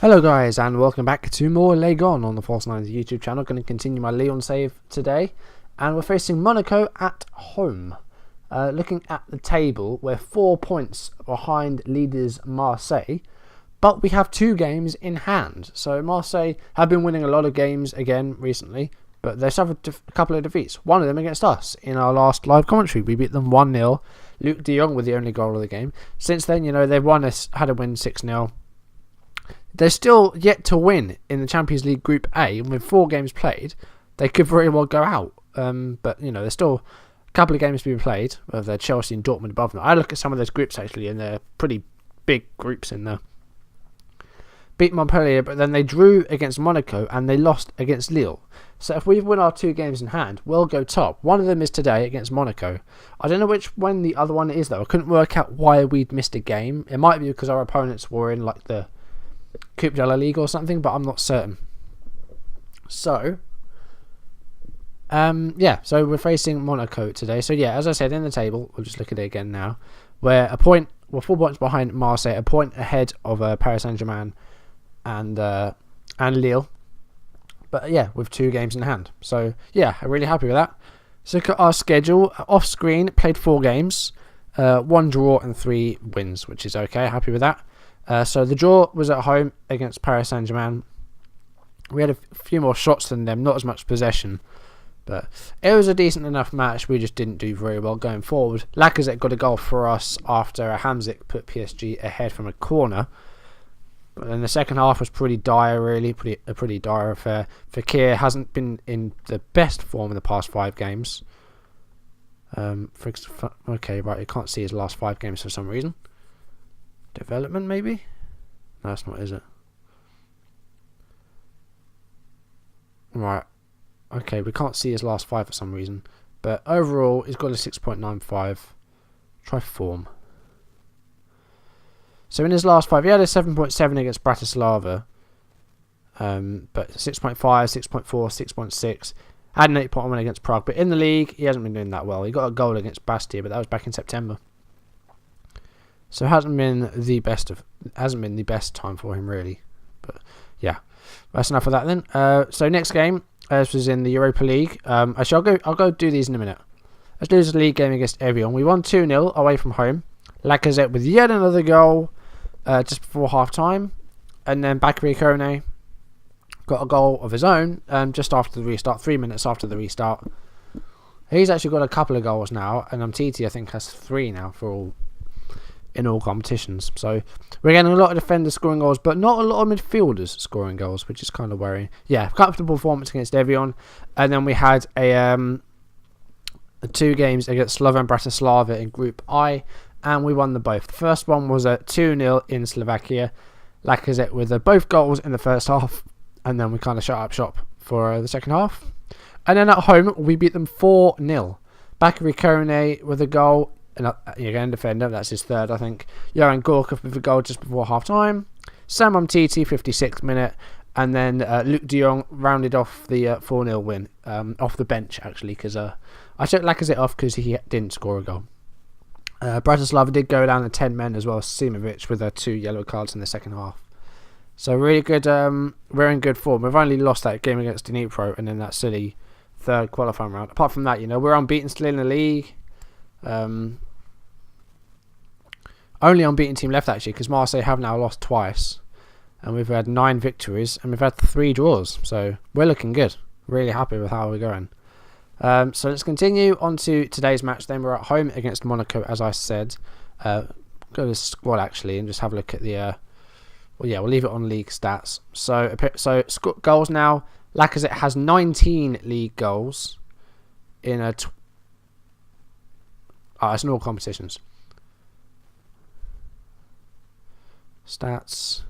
Hello guys, and welcome back to more Lyon on the False Nines YouTube channel. Going to continue my Lyon save today, and we're facing Monaco at home. Looking at the table, we're 4 points behind leaders Marseille, but we have 2 games in hand. So Marseille have been winning a lot of games again recently, but they suffered a couple of defeats. One of them against us in our last live commentary. We beat them 1-0. Luke de Jong with the only goal of the game. Since then, they've had a win 6-0. They're still yet to win in the Champions League Group A, and with 4 games played, they could very well go out. But there's still a couple of games to be played. They're Chelsea and Dortmund above them. I look at some of those groups actually, and they're pretty big groups in there. Beat Montpellier, but then they drew against Monaco and they lost against Lyon. So if we win our 2 games in hand, we'll go top. One of them is today against Monaco. I don't know when the other one is though. I couldn't work out why we'd missed a game. It might be because our opponents were in like the Coupe de la Ligue or something, but I'm not certain. So, so we're facing Monaco today. So yeah, as I said in the table, we'll just look at it again now. We're 4 points behind Marseille, a point ahead of Paris Saint-Germain and Lille. But yeah, with 2 games in hand. So yeah, I'm really happy with that. So look at our schedule. Off screen, played 4 games, 1 draw and 3 wins, which is okay. Happy with that. So the draw was at home against Paris Saint-Germain. We had a few more shots than them, not as much possession, but it was a decent enough match. We just didn't do very well going forward. Lacazette got a goal for us after Hamzik put PSG ahead from a corner. But then the second half was pretty dire, really, a pretty dire affair. Fekir hasn't been in the best form in the past 5 games. Okay, right, you can't see his last 5 games for some reason. Development, maybe? No, that's not, is it? Right. Okay, we can't see his last 5 for some reason. But overall, he's got a 6.95. Try form. So in his last 5, he had a 7.7 against Bratislava. But 6.5, 6.4, 6.6. Had an 8.1 against Prague. But in the league, he hasn't been doing that well. He got a goal against Bastia, but that was back in September. So it hasn't been the best time for him really, but yeah, that's enough of that then. So next game, this was in the Europa League. Actually, I'll go do these in a minute. Let's do this league game against Lyon. We won 2-0 away from home. Lacazette with yet another goal just before half time, and then Bakary Kone got a goal of his own just after the restart, 3 minutes after the restart. He's actually got a couple of goals now, and Titi I think has 3 now in all competitions. So we're getting a lot of defenders scoring goals, but not a lot of midfielders scoring goals, which is kind of worrying. Yeah, comfortable performance against Lyon, and then we had a 2 games against Slovan Bratislava in Group I, and we won them both. The first one was a 2-0 in Slovakia. Lacazette with both goals in the first half, and then we kind of shut up shop for the second half. And then at home, we beat them 4-0. Bakary Kone with a goal. And again, defender, that's his 3rd, I think. Johan Gorkov with a goal just before half time. Sam Umtiti, 56th minute. And then Luke de Jong rounded off the 4-0 win. Off the bench, actually, because I took Lacazette off because he didn't score a goal. Bratislava did go down to 10 men as well. Simovic with 2 yellow cards in the second half. So really good. We're in good form. We've only lost that game against Dnipro and then that silly 3rd qualifying round. Apart from that, we're unbeaten still in the league. Only unbeaten team left actually, because Marseille have now lost twice, and we've had 9 victories and we've had 3 draws. So we're looking good. Really happy with how we're going. So let's continue on to today's match. Then we're at home against Monaco, as I said. Go to the squad actually and just have a look at the. We'll leave it on league stats. So goals now. Lacazette has 19 league goals in it's in all competitions. Stats.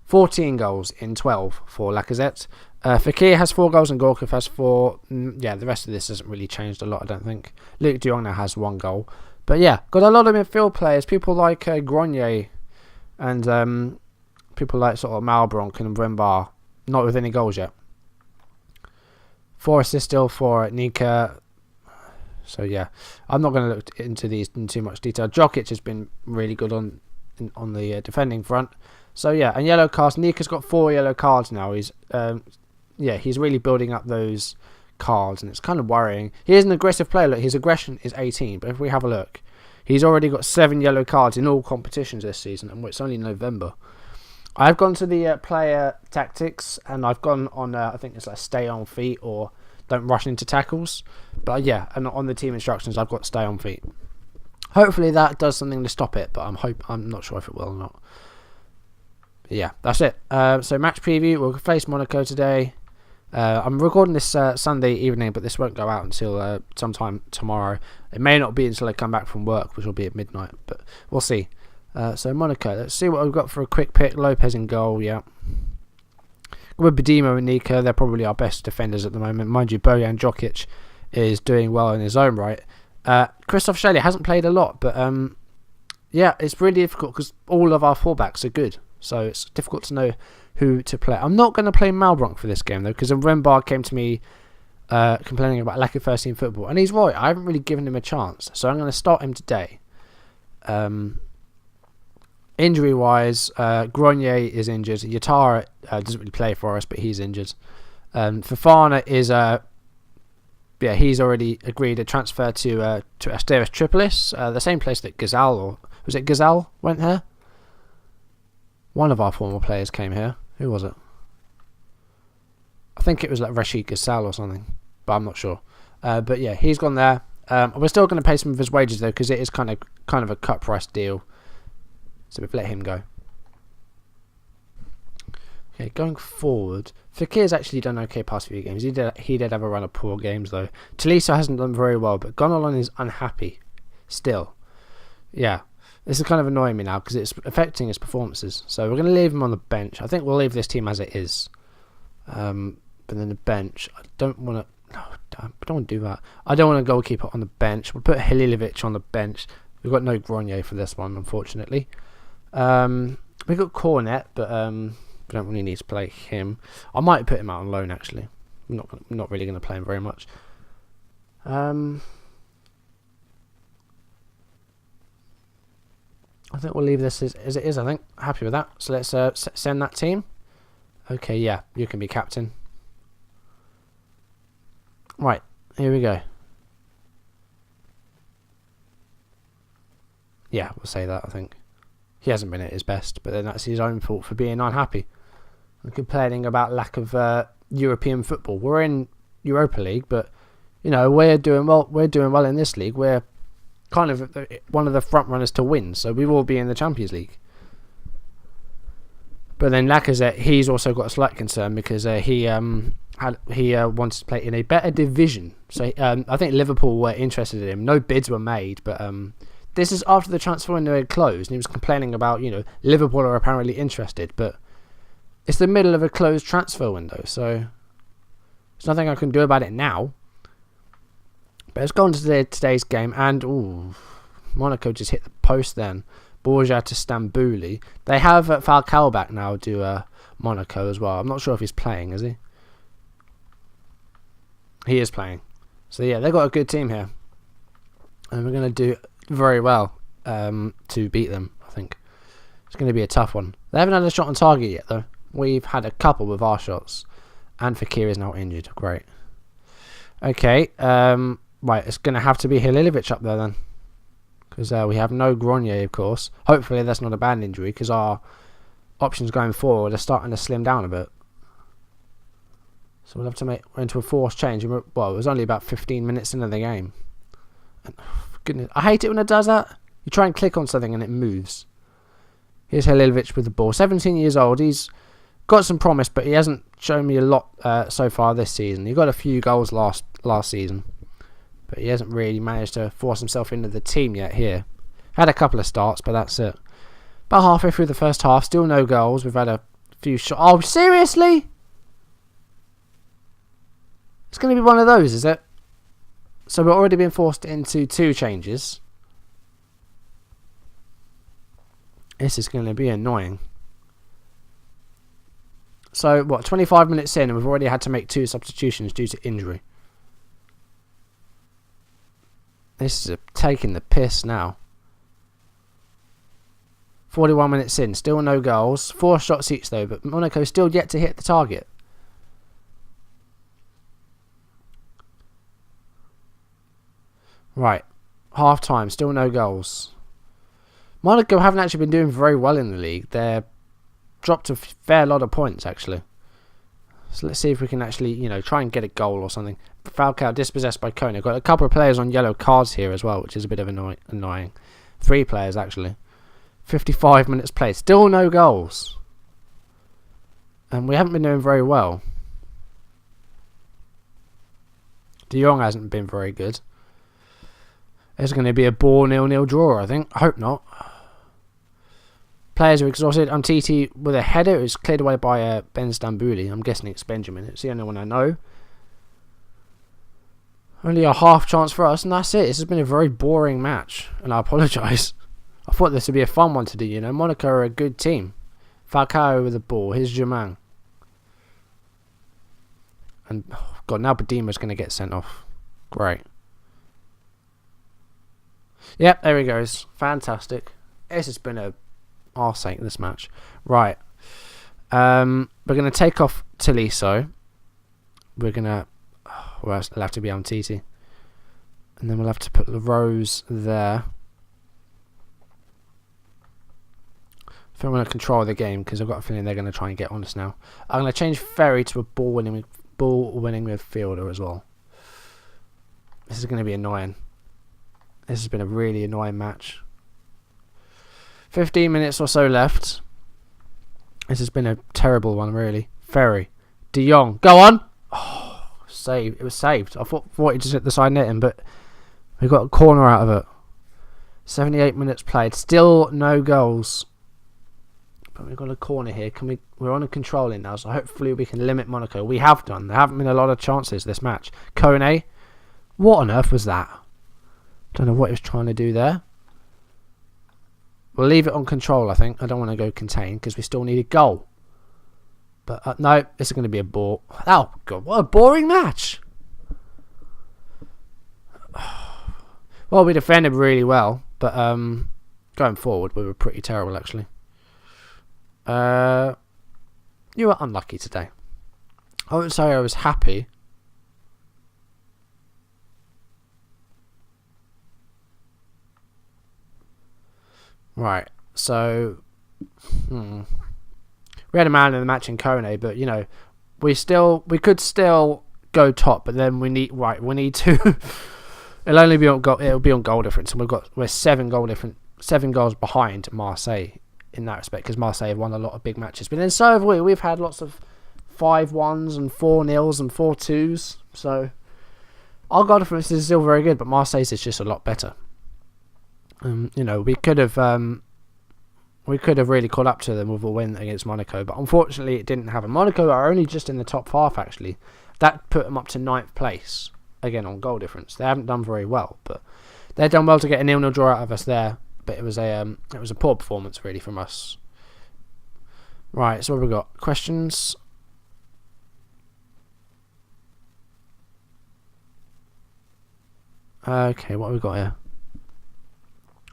14 goals in 12 for Lacazette. Fekir has 4 goals and Gorkov has 4. Yeah, the rest of this hasn't really changed a lot, I don't think. Luke de Jong now has 1 goal. But yeah, got a lot of midfield players. People like Grenier and people like sort of Malbronk and Brembar. Not with any goals yet. 4 assists still for Nika. So yeah, I'm not going to look into these in too much detail. Jokic has been really good on the defending front. So yeah, and yellow cards. Nika's got 4 yellow cards now. He's really building up those cards, and it's kind of worrying. He is an aggressive player. Look, his aggression is 18, but if we have a look, he's already got 7 yellow cards in all competitions this season, and it's only November. I've gone to the player tactics, and I've gone on, I think it's like stay on feet or don't rush into tackles. But yeah, and on the team instructions, I've got stay on feet. Hopefully that does something to stop it, but I'm not sure if it will or not. But yeah, that's it. So match preview, we'll face Monaco today. I'm recording this Sunday evening, but this won't go out until sometime tomorrow. It may not be until I come back from work, which will be at midnight, but we'll see. So Monaco, let's see what we've got for a quick pick. Lopez in goal, yeah. With Badimo and Nika, they're probably our best defenders at the moment. Mind you, Bojan Djokic is doing well in his own right. Christoph Schelle hasn't played a lot, but yeah, it's really difficult because all of our fullbacks are good. So it's difficult to know who to play. I'm not going to play Malbronk for this game, though, because Rembar came to me complaining about lack of first-team football. And he's right, I haven't really given him a chance. So I'm going to start him today. Injury-wise, Grenier is injured. Yatara doesn't really play for us, but he's injured. Fofana is... he's already agreed a transfer to Asteras Tripolis, the same place that Gazal, or was it Gazal, went here? One of our former players came here. Who was it? I think it was like Rashid Gazal or something, but I'm not sure. But yeah, he's gone there. We're still going to pay some of his wages though, because it is kind of a cut price deal. So we've let him go. Okay, going forward, Fekir's actually done okay past few games. He did have a run of poor games though. Tolisso hasn't done very well, but Gonalon is unhappy still. Yeah, this is kind of annoying me now because it's affecting his performances. So we're going to leave him on the bench. I think we'll leave this team as it is. But then the bench, I don't want to. No, I don't want to do that. I don't want a goalkeeper on the bench. We'll put Halilovic on the bench. We've got no Grenier for this one, unfortunately. We've got Cornet, but we don't really need to play him. I might put him out on loan, actually. I'm not really going to play him very much. I think we'll leave this as it is, I think. Happy with that. So let's send that team. Okay, yeah, you can be captain. Right, here we go. Yeah, we'll say that, I think. He hasn't been at his best, but then that's his own fault for being unhappy. I'm complaining about lack of European football. We're in Europa League, but you know we're doing well. We're doing well in this league. We're kind of one of the front runners to win, so we will be in the Champions League. But then Lacazette, he's also got a slight concern because he wanted to play in a better division. So I think Liverpool were interested in him. No bids were made, but this is after the transfer window had closed, and he was complaining about, Liverpool are apparently interested, but it's the middle of a closed transfer window, so there's nothing I can do about it now. But let's go on to today's game, and Monaco just hit the post then. Borja to Stambouli. They have Falcao back now to Monaco as well. I'm not sure if he's playing, is he? He is playing. So yeah, they've got a good team here. And we're going to do very well to beat them, I think. It's going to be a tough one. They haven't had a shot on target yet, though. We've had a couple with our shots. And Fekir is now injured. Great. Okay. Right, it's going to have to be Halilovic up there then. Because we have no Grenier, of course. Hopefully that's not a bad injury, because our options going forward are starting to slim down a bit. So we'll have to we're into a forced change. Well, it was only about 15 minutes into the game. And, goodness, I hate it when it does that. You try and click on something and it moves. Here's Halilovic with the ball. 17 years old. He's got some promise, but he hasn't shown me a lot so far this season. He got a few goals last season, but he hasn't really managed to force himself into the team yet here. Had a couple of starts, but that's it. About halfway through the first half, still no goals. We've had a few shots. Oh, seriously? It's going to be one of those, is it? So we're already being forced into 2 changes. This is going to be annoying. So, 25 minutes in and we've already had to make 2 substitutions due to injury. This is taking the piss now. 41 minutes in, still no goals. 4 shots each though, but Monaco still yet to hit the target. Right, half time, still no goals. Monaco haven't actually been doing very well in the league. They're dropped a fair lot of points actually. So let's see if we can actually, try and get a goal or something. Falcao dispossessed by Kone. Got a couple of players on yellow cards here as well, which is a bit of annoying. 3 players actually. 55 minutes played. Still no goals. And we haven't been doing very well. De Jong hasn't been very good. It's going to be a ball 0-0 draw, I think. I hope not. Players are exhausted. Umtiti with a header. It was cleared away by Ben Stambouli. I'm guessing it's Benjamin. It's the only one I know. Only a half chance for us, and that's it. This has been a very boring match, and I apologise. I thought this would be a fun one to do, Monaco are a good team. Falcao with the ball. Here's Germain. And, oh God, now Badima's going to get sent off. Great. Yep, there he goes. Fantastic. This has been a arsehole, this match. Right. We're going to take off Tolisso. We're going to... Well, it'll have to be Umtiti. And then we'll have to put LaRose there. I think I'm going to control the game because I've got a feeling they're going to try and get on us now. I'm going to change Ferry to a ball-winning midfielder as well. This is going to be annoying. This has been a really annoying match. 15 minutes or so left. This has been a terrible one, really. Ferry. De Jong. Go on! Oh, saved. It was saved. I thought he just hit the side netting, but we got a corner out of it. 78 minutes played. Still no goals. But we've got a corner here. We're on a controlling now, so hopefully we can limit Monaco. We have done. There haven't been a lot of chances this match. Kone. What on earth was that? Don't know what he was trying to do there. We'll leave it on control, I think. I don't want to go contain because we still need a goal. But no, this is going to be a bore. Oh, God, what a boring match. Well, we defended really well, but going forward, we were pretty terrible, actually. You were unlucky today. I wouldn't say I was happy. Right, so we had a man in the match in Kone, but we could still go top, but then we need to. It'll only be on goal. It'll be on goal difference, and we're 7 goals behind Marseille in that respect because Marseille have won a lot of big matches, but then so have we. We've had lots of 5-1s and 4-0s and 4-2s, so our goal difference is still very good, but Marseille's is just a lot better. We could have really caught up to them with a win against Monaco, but unfortunately it didn't happen. Monaco are only just in the top half, actually. That put them up to 9th place, again on goal difference. They haven't done very well, but they've done well to get a 0-0 draw out of us there. But it was a poor performance really from us. Right, so what have we got? Questions? Okay, what have we got here?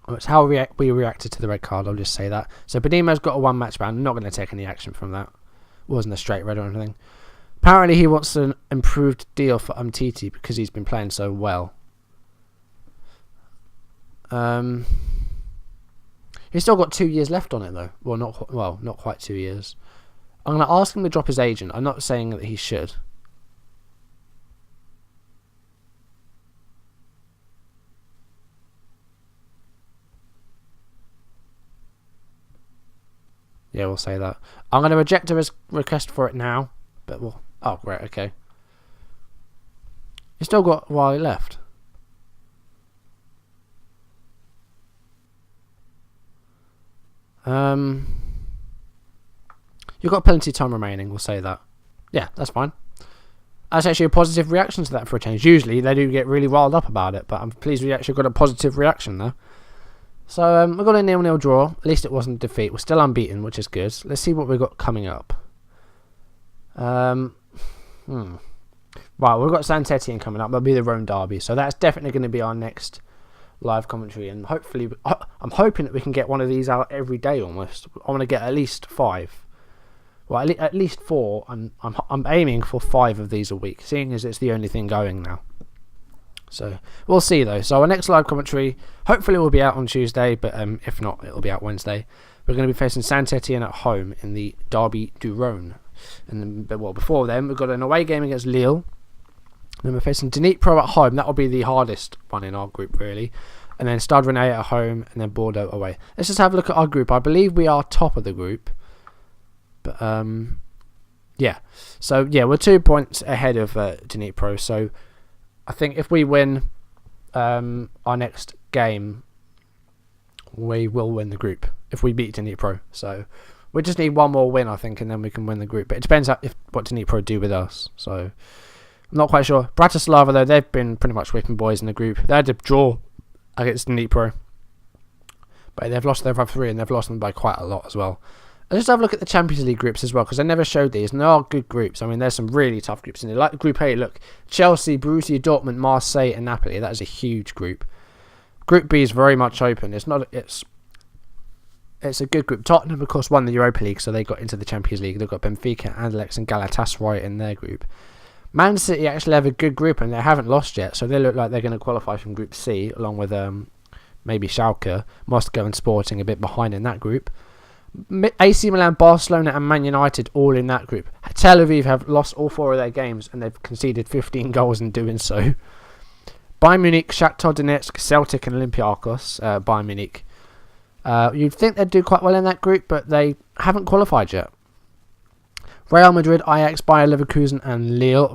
It's how we reacted to the red card, I'll just say that. So Badima's got a 1 match ban. I'm not going to take any action from that. Wasn't a straight red or anything. Apparently he wants an improved deal for Umtiti because he's been playing so well. He's still got 2 years left on it though. Not quite 2 years. I'm going to ask him to drop his agent. I'm not saying that he should. Yeah, we'll say that. I'm going to reject a request for it now. But we'll... Oh, great, okay. He's still got a while left. You've got plenty of time remaining, we'll say that. Yeah, that's fine. That's actually a positive reaction to that for a change. Usually, they do get really riled up about it, but I'm pleased we actually got a positive reaction there. So, we've got a 0-0 draw. At least it wasn't a defeat. We're still unbeaten, which is good. Let's see what we've got coming up. Right, we've got Saint Etienne coming up. That'll be the Rome derby. So, that's definitely going to be our next live commentary, and hopefully, I'm hoping that we can get one of these out every day almost. I want to get at least 5. Well, at least 4, and I'm aiming for 5 of these a week, seeing as it's the only thing going now. So we'll see though. So our next live commentary hopefully will be out on Tuesday, but if not, it'll be out Wednesday. We're going to be facing Saint-Etienne at home in the Derby du Rhône. And then, well, before then, we've got an away game against Lille. Then we're facing Dnipro at home. That will be the hardest one in our group, really. And then Stade Rennais at home, and then Bordeaux away. Let's just have a look at our group. I believe we are top of the group. But, yeah. So, yeah, we're 2 points ahead of Dnipro. So, I think if we win our next game, we will win the group. If we beat Dnipro. So, we just need one more win, I think, and then we can win the group. But it depends what Dnipro do with us. So, I'm not quite sure. Bratislava, though, they've been pretty much whipping boys in the group. They had a draw against Dnipro. But they've lost their other 3, and they've lost them by quite a lot as well. Let's just have a look at the Champions League groups as well, because I never showed these, and they are good groups. I mean, there's some really tough groups in there. Like Group A, look, Chelsea, Borussia Dortmund, Marseille, and Napoli. That is a huge group. Group B is very much open. It's a good group. Tottenham, of course, won the Europa League, so they got into the Champions League. They've got Benfica, Anderlecht, and Galatasaray in their group. Man City actually have a good group, and they haven't lost yet, so they look like they're going to qualify from Group C, along with maybe Schalke, Moscow, and Sporting a bit behind in that group. AC Milan, Barcelona, and Man United all in that group. Tel Aviv have lost all 4 of their games, and they've conceded 15 goals in doing so. Bayern Munich, Shakhtar Donetsk, Celtic, and Olympiacos. Bayern Munich. You'd think they'd do quite well in that group, but they haven't qualified yet. Real Madrid, Ajax, Bayer Leverkusen, and Lille.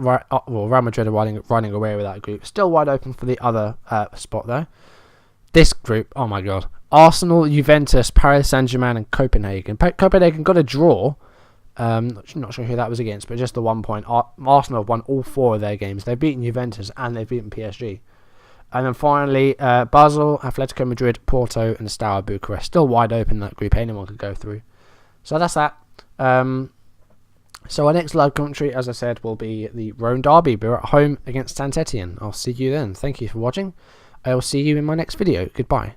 Real Madrid are running away with that group. Still wide open for the other spot, though. This group, oh my god. Arsenal, Juventus, Paris Saint-Germain, and Copenhagen. Copenhagen got a draw. Not sure who that was against, but just the 1 point. Arsenal have won all 4 of their games. They've beaten Juventus and they've beaten PSG. And then finally, Basel, Atletico Madrid, Porto, and Steaua Bucharest. Still wide open that group. Anyone could go through. So that's that. So our next live commentary, as I said, will be the Rhône Derby. We're at home against Saint-Etienne. I'll see you then. Thank you for watching. I will see you in my next video. Goodbye.